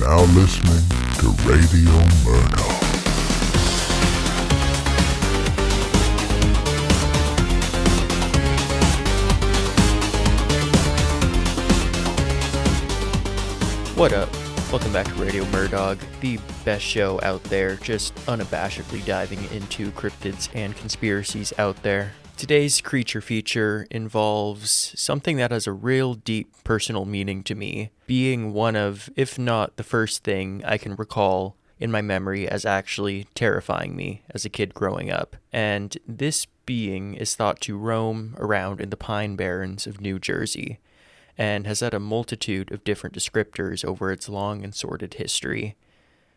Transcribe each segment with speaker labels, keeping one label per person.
Speaker 1: now listening to Radio Merdog.
Speaker 2: What up? Welcome back to Radio Merdog, the best show out there, just unabashedly diving into cryptids and conspiracies out there. Today's creature feature involves something that has a real deep personal meaning to me, being one of, if not the first thing I can recall in my memory as actually terrifying me as a kid growing up. And this being is thought to roam around in the Pine Barrens of New Jersey, and has had a multitude of different descriptors over its long and sordid history,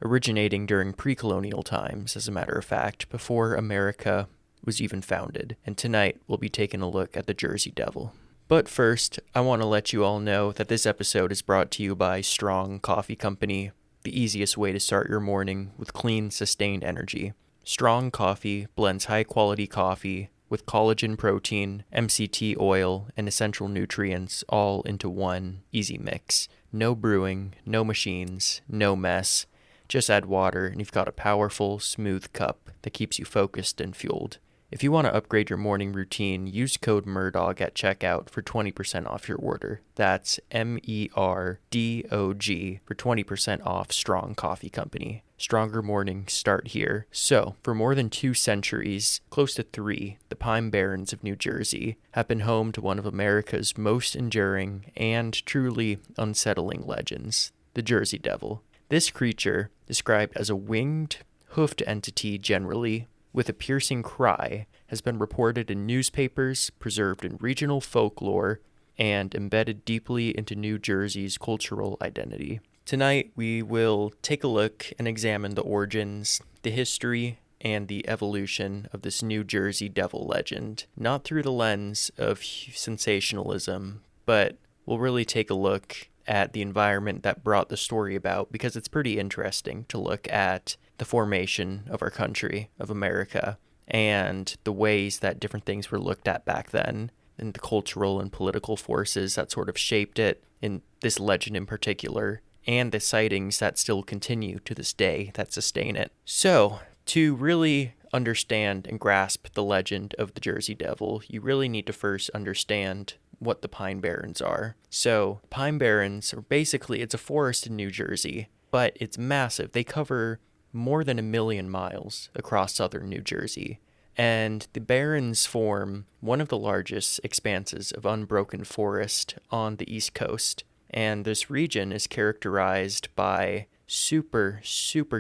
Speaker 2: originating during pre-colonial times, as a matter of fact, before America was even founded. And tonight, we'll be taking a look at the Jersey Devil. But first, I want to let you all know that this episode is brought to you by Strong Coffee Company, the easiest way to start your morning with clean, sustained energy. Strong Coffee blends high-quality coffee with collagen protein, MCT oil, and essential nutrients all into one easy mix. No brewing, no machines, no mess. Just add water and you've got a powerful, smooth cup that keeps you focused and fueled. If you want to upgrade your morning routine, use code MERDOG at checkout for 20% off your order. That's MERDOG for 20% off Strong Coffee Company. Stronger mornings start here. So, for more than 2 centuries, close to 3, the Pine Barrens of New Jersey have been home to one of America's most enduring and truly unsettling legends, the Jersey Devil. This creature, described as a winged, hoofed entity generally, with a piercing cry, has been reported in newspapers, preserved in regional folklore, and embedded deeply into New Jersey's cultural identity. Tonight, we will take a look and examine the origins, the history, and the evolution of this New Jersey Devil legend, not through the lens of sensationalism, but we'll really take a look at the environment that brought the story about, because it's pretty interesting to look at the formation of our country, of America, and the ways that different things were looked at back then, and the cultural and political forces that sort of shaped it, in this legend in particular, and the sightings that still continue to this day that sustain it. So, to really understand and grasp the legend of the Jersey Devil, you really need to first understand what the Pine Barrens are. So, Pine Barrens are basically, it's a forest in New Jersey, but it's massive. They cover more than 1 million miles across southern New Jersey. And the Barrens form one of the largest expanses of unbroken forest on the East Coast. And this region is characterized by super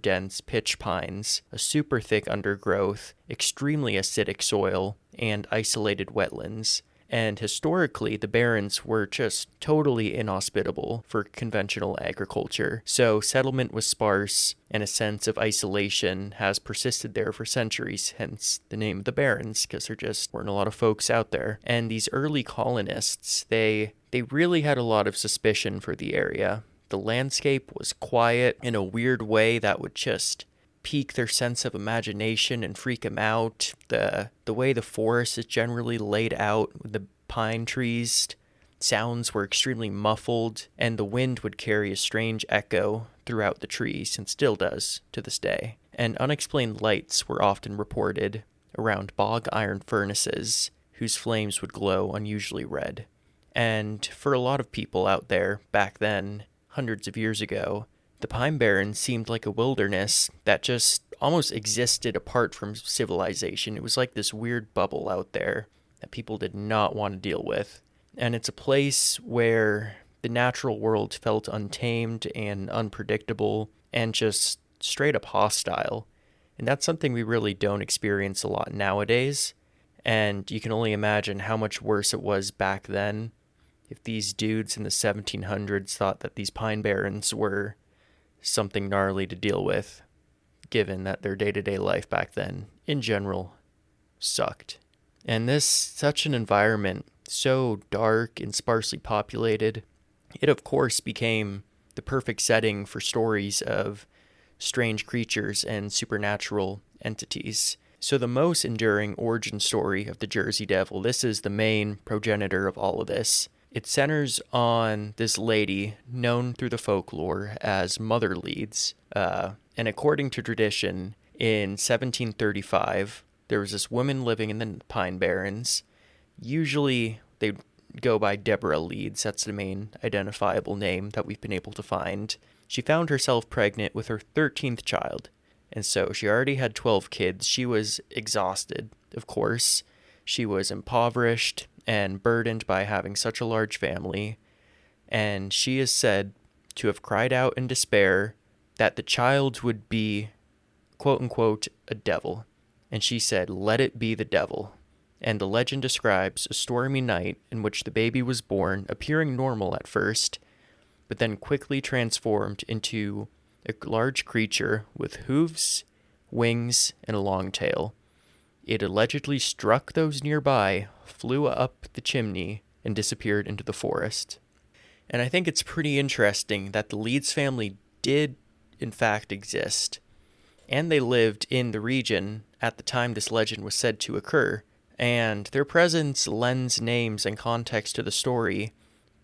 Speaker 2: dense pitch pines, a super thick undergrowth, extremely acidic soil, and isolated wetlands. And historically, the Barrens were just totally inhospitable for conventional agriculture. So settlement was sparse, and a sense of isolation has persisted there for centuries, hence the name of the Barrens, because there just weren't a lot of folks out there. And these early colonists, they really had a lot of suspicion for the area. The landscape was quiet in a weird way that would just pique their sense of imagination and freak them out. The way the forest is generally laid out with the pine trees, sounds were extremely muffled, and the wind would carry a strange echo throughout the trees, and still does to this day. And unexplained lights were often reported around bog iron furnaces, whose flames would glow unusually red. And for a lot of people out there back then, hundreds of years ago, the Pine Barrens seemed like a wilderness that just almost existed apart from civilization. It was like this weird bubble out there that people did not want to deal with. And it's a place where the natural world felt untamed and unpredictable and just straight up hostile. And that's something we really don't experience a lot nowadays. And you can only imagine how much worse it was back then. If these dudes in the 1700s thought that these Pine Barrens were something gnarly to deal with, given that their day-to-day life back then, in general, sucked. And this, such an environment, so dark and sparsely populated, it of course became the perfect setting for stories of strange creatures and supernatural entities. So the most enduring origin story of the Jersey Devil, this is the main progenitor of all of this, It centers on this lady known through the folklore as Mother Leeds. And according to tradition, in 1735, there was this woman living in the Pine Barrens. Usually they go by Deborah Leeds. That's the main identifiable name that we've been able to find. She found herself pregnant with her 13th child. And so she already had 12 kids. She was exhausted, of course. She was impoverished and burdened by having such a large family. And she is said to have cried out in despair that the child would be, quote unquote, a devil. And she said, "Let it be the devil." And the legend describes a stormy night in which the baby was born, appearing normal at first, but then quickly transformed into a large creature with hooves, wings, and a long tail. It allegedly struck those nearby, flew up the chimney, and disappeared into the forest. And I think it's pretty interesting that the Leeds family did, in fact, exist. And they lived in the region at the time this legend was said to occur. And their presence lends names and context to the story,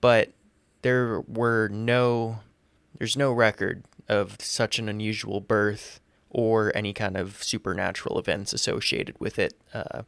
Speaker 2: but there's no record of such an unusual birth or any kind of supernatural events associated with it. And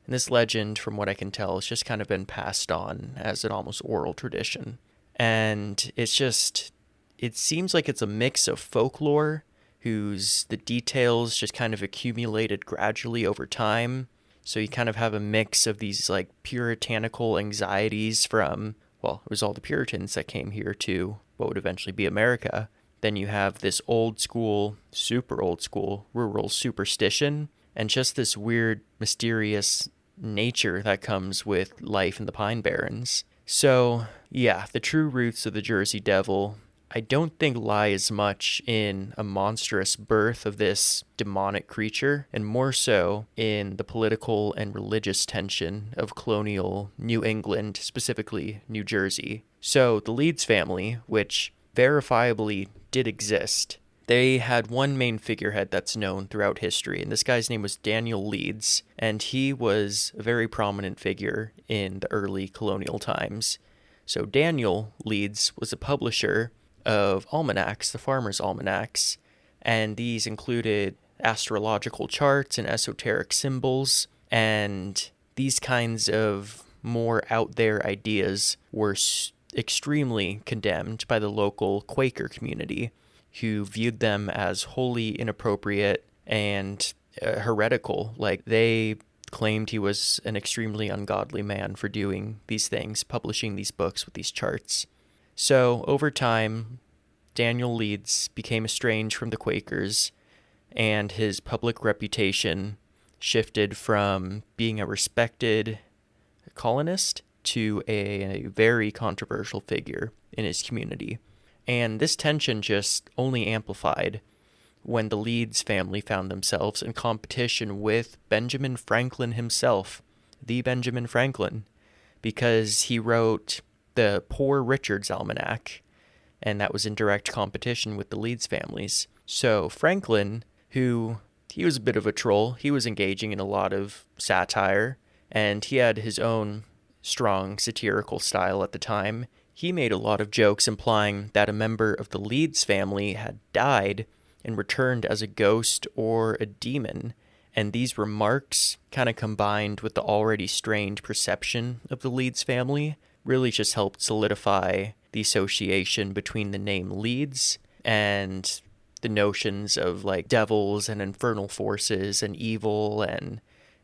Speaker 2: this legend, from what I can tell, has just kind of been passed on as an almost oral tradition. And it seems like it's a mix of folklore, the details just kind of accumulated gradually over time. So you kind of have a mix of these like puritanical anxieties from, well, it was all the Puritans that came here to what would eventually be America. Then you have this old school, super old school, rural superstition, and just this weird, mysterious nature that comes with life in the Pine Barrens. So, yeah, the true roots of the Jersey Devil, I don't think lie as much in a monstrous birth of this demonic creature, and more so in the political and religious tension of colonial New England, specifically New Jersey. So the Leeds family, which verifiably did exist, they had one main figurehead that's known throughout history, and this guy's name was Daniel Leeds, and he was a very prominent figure in the early colonial times. So Daniel Leeds was a publisher of almanacs, the farmers' almanacs, and these included astrological charts and esoteric symbols, and these kinds of more out there ideas were extremely condemned by the local Quaker community, who viewed them as wholly inappropriate and heretical. Like, they claimed he was an extremely ungodly man for doing these things, publishing these books with these charts. So, over time, Daniel Leeds became estranged from the Quakers, and his public reputation shifted from being a respected colonist to a very controversial figure in his community. And this tension just only amplified when the Leeds family found themselves in competition with Benjamin Franklin himself, the Benjamin Franklin, because he wrote the Poor Richard's Almanac, and that was in direct competition with the Leeds families. So Franklin, he was a bit of a troll, he was engaging in a lot of satire, and he had his own strong satirical style at the time. He made a lot of jokes implying that a member of the Leeds family had died and returned as a ghost or a demon, and these remarks, kind of combined with the already strained perception of the Leeds family, really just helped solidify the association between the name Leeds and the notions of like devils and infernal forces and evil and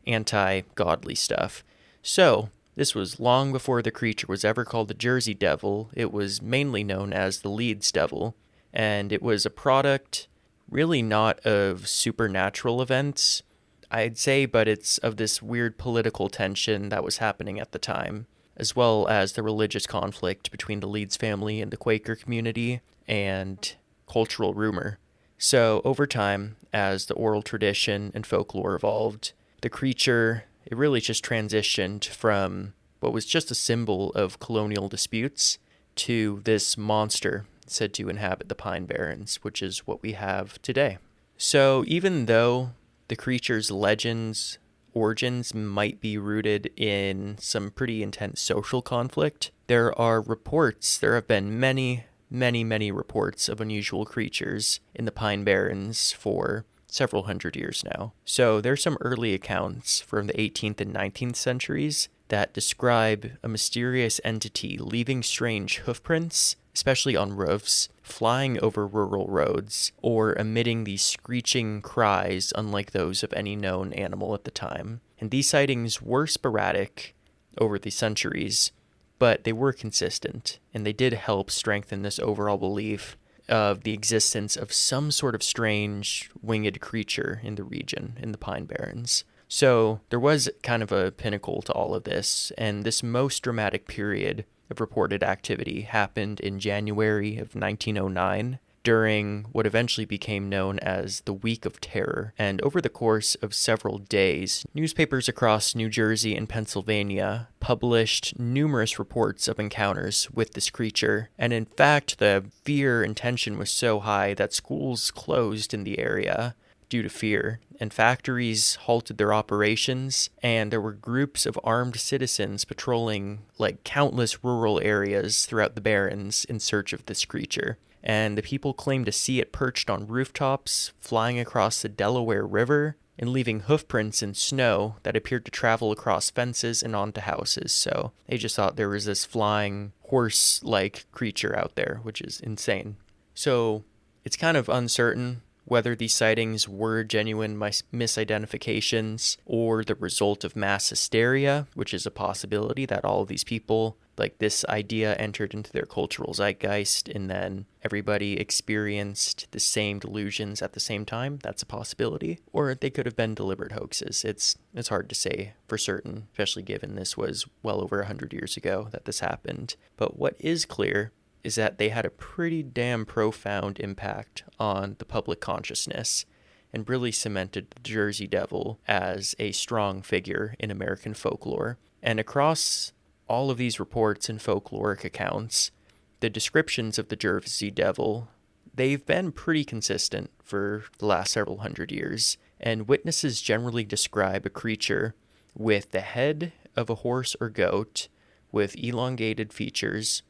Speaker 2: anti-godly stuff. So this was long before the creature was ever called the Jersey Devil. It was mainly known as the Leeds Devil, and it was a product really not of supernatural events, I'd say, but it's of this weird political tension that was happening at the time, as well as the religious conflict between the Leeds family and the Quaker community, and cultural rumor. So over time, as the oral tradition and folklore evolved, the creature, it really just transitioned from what was just a symbol of colonial disputes to this monster said to inhabit the Pine Barrens, which is what we have today. So even though the creature's origins might be rooted in some pretty intense social conflict, There have been many, many, many reports of unusual creatures in the Pine Barrens for several hundred years now. So there's some early accounts from the 18th and 19th centuries that describe a mysterious entity leaving strange hoofprints, especially on roofs, flying over rural roads, or emitting these screeching cries unlike those of any known animal at the time. And these sightings were sporadic over the centuries, but they were consistent, and they did help strengthen this overall belief of the existence of some sort of strange winged creature in the region, in the Pine Barrens. So there was kind of a pinnacle to all of this, and this most dramatic period of reported activity happened in January of 1909 during what eventually became known as the Week of Terror. And over the course of several days, newspapers across New Jersey and Pennsylvania published numerous reports of encounters with this creature. And in fact, the fear and tension was so high that schools closed in the area due to fear, and factories halted their operations, and there were groups of armed citizens patrolling countless rural areas throughout the Barrens in search of this creature. And the people claimed to see it perched on rooftops, flying across the Delaware River, and leaving hoofprints in snow that appeared to travel across fences and onto houses. So they just thought there was this flying horse-like creature out there, which is insane. So it's kind of uncertain whether these sightings were genuine misidentifications or the result of mass hysteria, which is a possibility that all of these people, this idea entered into their cultural zeitgeist and then everybody experienced the same delusions at the same time. That's a possibility. Or they could have been deliberate hoaxes. It's hard to say for certain, especially given this was well over 100 years ago that this happened. But what is clear is that they had a pretty damn profound impact on the public consciousness and really cemented the Jersey Devil as a strong figure in American folklore. And across all of these reports and folkloric accounts, the descriptions of the Jersey Devil, they've been pretty consistent for the last several hundred years, and witnesses generally describe a creature with the head of a horse or goat, with elongated features,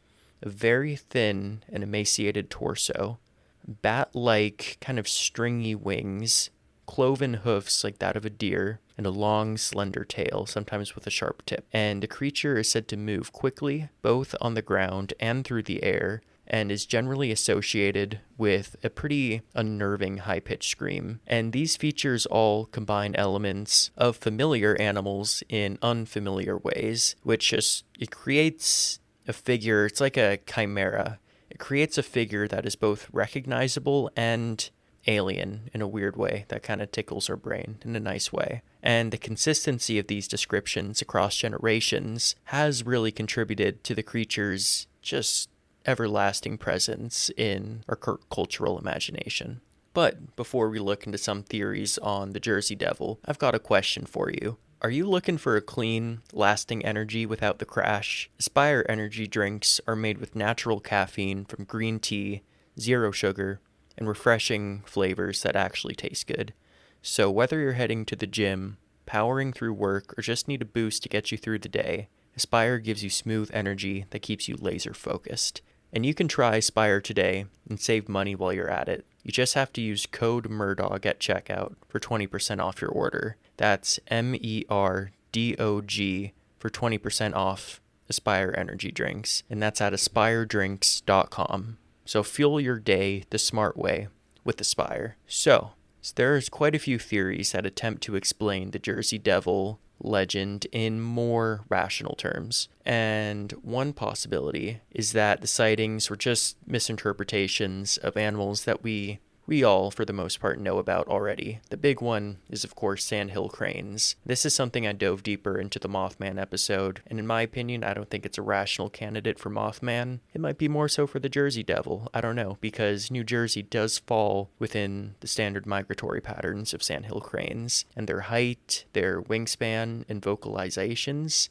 Speaker 2: a very thin and emaciated torso, bat-like kind of stringy wings, cloven hoofs like that of a deer, and a long, slender tail, sometimes with a sharp tip. And the creature is said to move quickly, both on the ground and through the air, and is generally associated with a pretty unnerving high-pitched scream. And these features all combine elements of familiar animals in unfamiliar ways, which it creates a figure. It's like a chimera. It creates a figure that is both recognizable and alien in a weird way that kind of tickles our brain in a nice way. And the consistency of these descriptions across generations has really contributed to the creature's just everlasting presence in our cultural imagination. But before we look into some theories on the Jersey Devil, I've got a question for you. Are you looking for a clean, lasting energy without the crash? Aspire energy drinks are made with natural caffeine from green tea, zero sugar, and refreshing flavors that actually taste good. So whether you're heading to the gym, powering through work, or just need a boost to get you through the day, Aspire gives you smooth energy that keeps you laser focused. And you can try Aspire today and save money while you're at it. You just have to use code MERDOG at checkout for 20% off your order. That's MERDOG for 20% off Aspire energy drinks. And that's at aspiredrinks.com. So fuel your day the smart way with Aspire. So there's quite a few theories that attempt to explain the Jersey Devil legend in more rational terms. And one possibility is that the sightings were just misinterpretations of animals that we all, for the most part, know about already. The big one is, of course, sandhill cranes. This is something I dove deeper into the Mothman episode, and in my opinion, I don't think it's a rational candidate for Mothman. It might be more so for the Jersey Devil. I don't know, because New Jersey does fall within the standard migratory patterns of sandhill cranes, and their height, their wingspan, and vocalizations,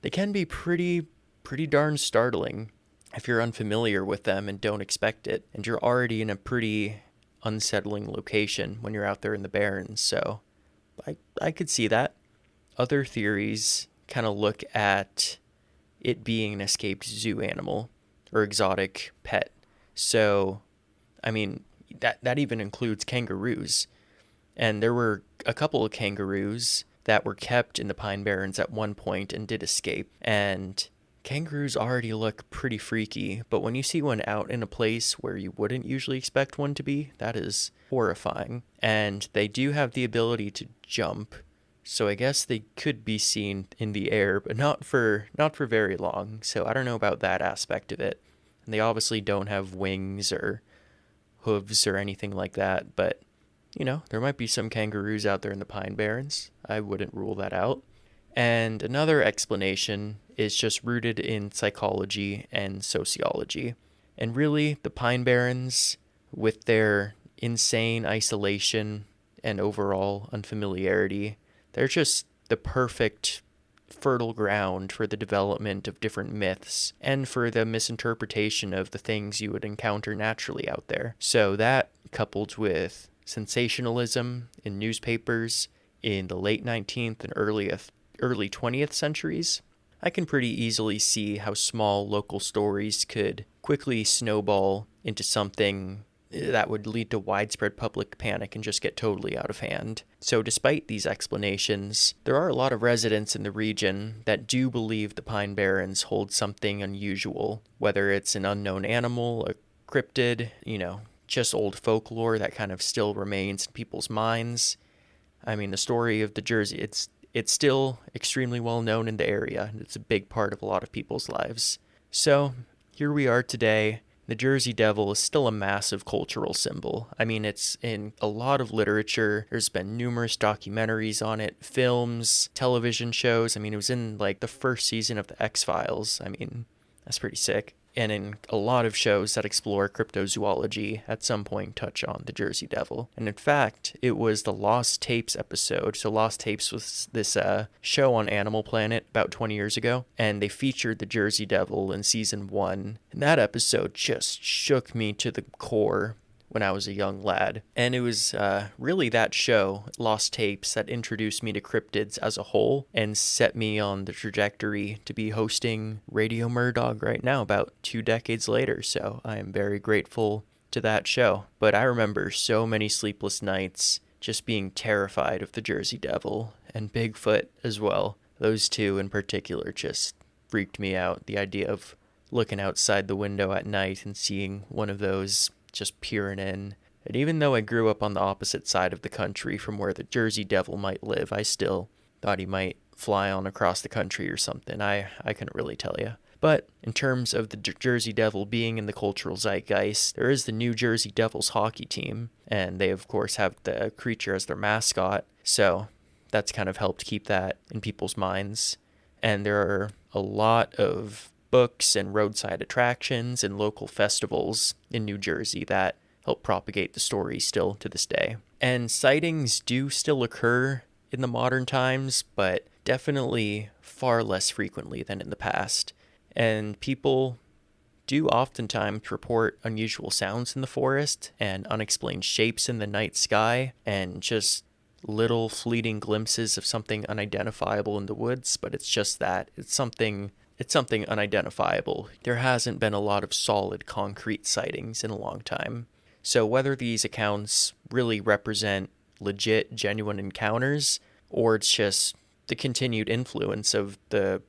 Speaker 2: they can be pretty darn startling if you're unfamiliar with them and don't expect it, and you're already in a pretty unsettling location when you're out there in the Barrens. So I could see that. Other theories kind of look at it being an escaped zoo animal or exotic pet. So, I mean, that even includes kangaroos. And there were a couple of kangaroos that were kept in the Pine Barrens at one point and did escape. And kangaroos already look pretty freaky, but when you see one out in a place where you wouldn't usually expect one to be, that is horrifying. And they do have the ability to jump, so I guess they could be seen in the air, but not for very long. So I don't know about that aspect of it. And they obviously don't have wings or hooves or anything like that, but there might be some kangaroos out there in the Pine Barrens. I wouldn't rule that out. And another explanation is just rooted in psychology and sociology. And really, the Pine Barrens, with their insane isolation and overall unfamiliarity, they're just the perfect fertile ground for the development of different myths and for the misinterpretation of the things you would encounter naturally out there. So that, coupled with sensationalism in newspapers in the late 19th and early 20th centuries, I can pretty easily see how small local stories could quickly snowball into something that would lead to widespread public panic and just get totally out of hand. So despite these explanations, there are a lot of residents in the region that do believe the Pine Barrens hold something unusual, whether it's an unknown animal, a cryptid, just old folklore that kind of still remains in people's minds. I mean, the story of the Jersey, it's still extremely well known in the area, and it's a big part of a lot of people's lives. So here we are today. The Jersey Devil is still a massive cultural symbol. I mean, it's in a lot of literature. There's been numerous documentaries on it, films, television shows. I mean, it was in the first season of the X-Files. I mean, that's pretty sick. And in a lot of shows that explore cryptozoology, at some point touch on the Jersey Devil. And in fact, it was the Lost Tapes episode. So Lost Tapes was this show on Animal Planet about 20 years ago, and they featured the Jersey Devil in season 1. And that episode just shook me to the core when I was a young lad. And it was really that show, Lost Tapes, that introduced me to cryptids as a whole and set me on the trajectory to be hosting Radio Merdog right now, about 2 decades later. So I am very grateful to that show. But I remember so many sleepless nights just being terrified of the Jersey Devil and Bigfoot as well. Those two in particular just freaked me out. The idea of looking outside the window at night and seeing one of those just peering in. And even though I grew up on the opposite side of the country from where the Jersey Devil might live, I still thought he might fly on across the country or something. I couldn't really tell you. But in terms of the Jersey Devil being in the cultural zeitgeist, there is the New Jersey Devils hockey team, and they of course have the creature as their mascot, so that's kind of helped keep that in people's minds. And there are a lot of books and roadside attractions and local festivals in New Jersey that help propagate the story still to this day. And sightings do still occur in the modern times, but definitely far less frequently than in the past. And people do oftentimes report unusual sounds in the forest and unexplained shapes in the night sky and just little fleeting glimpses of something unidentifiable in the woods, but it's just that. It's something unidentifiable. There hasn't been a lot of solid concrete sightings in a long time. So whether these accounts really represent legit, genuine encounters, or it's just the continued influence of the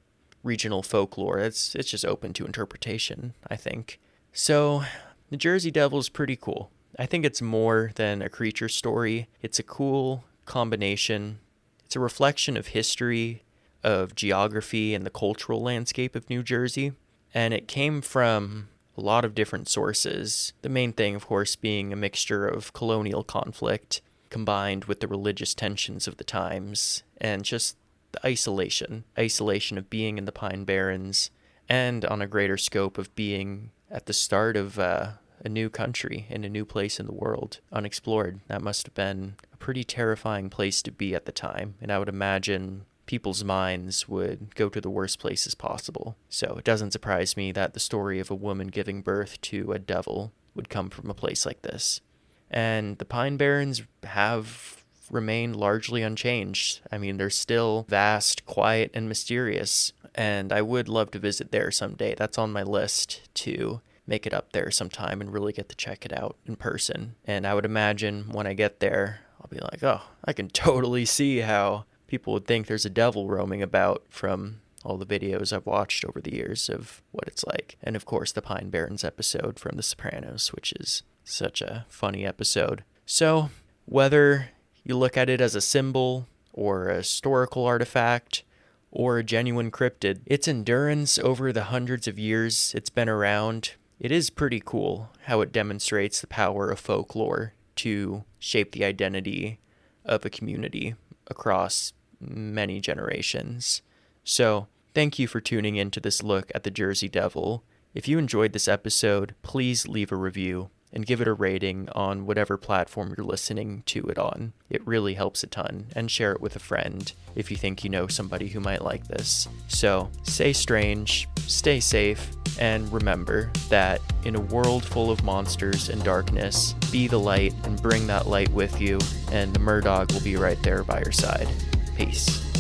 Speaker 2: regional folklore, it's just open to interpretation, I think. So the Jersey Devil is pretty cool. I think it's more than a creature story. It's a cool combination. It's a reflection of history, of geography, and the cultural landscape of New Jersey. And it came from a lot of different sources. The main thing, of course, being a mixture of colonial conflict combined with the religious tensions of the times and just the isolation of being in the Pine Barrens and on a greater scope of being at the start of a new country in a new place in the world, unexplored. That must have been a pretty terrifying place to be at the time, and I would imagine people's minds would go to the worst places possible. So it doesn't surprise me that the story of a woman giving birth to a devil would come from a place like this. And the Pine Barrens have remained largely unchanged. I mean, they're still vast, quiet, and mysterious. and I would love to visit there someday. That's on my list to make it up there sometime and really get to check it out in person. And I would imagine when I get there, I'll be like, oh, I can totally see how people would think there's a devil roaming about from all the videos I've watched over the years of what it's like. And of course, the Pine Barrens episode from The Sopranos, which is such a funny episode. So whether you look at it as a symbol or a historical artifact or a genuine cryptid, its endurance over the hundreds of years it's been around, it is pretty cool how it demonstrates the power of folklore to shape the identity of a community across many generations. So, thank you for tuning in to this look at the Jersey Devil. If you enjoyed this episode, please leave a review and give it a rating on whatever platform you're listening to it on. It really helps a ton, and share it with a friend if you think you know somebody who might like this. So, stay strange, stay safe, and remember that in a world full of monsters and darkness, be the light and bring that light with you, and the Merdog will be right there by your side. Peace.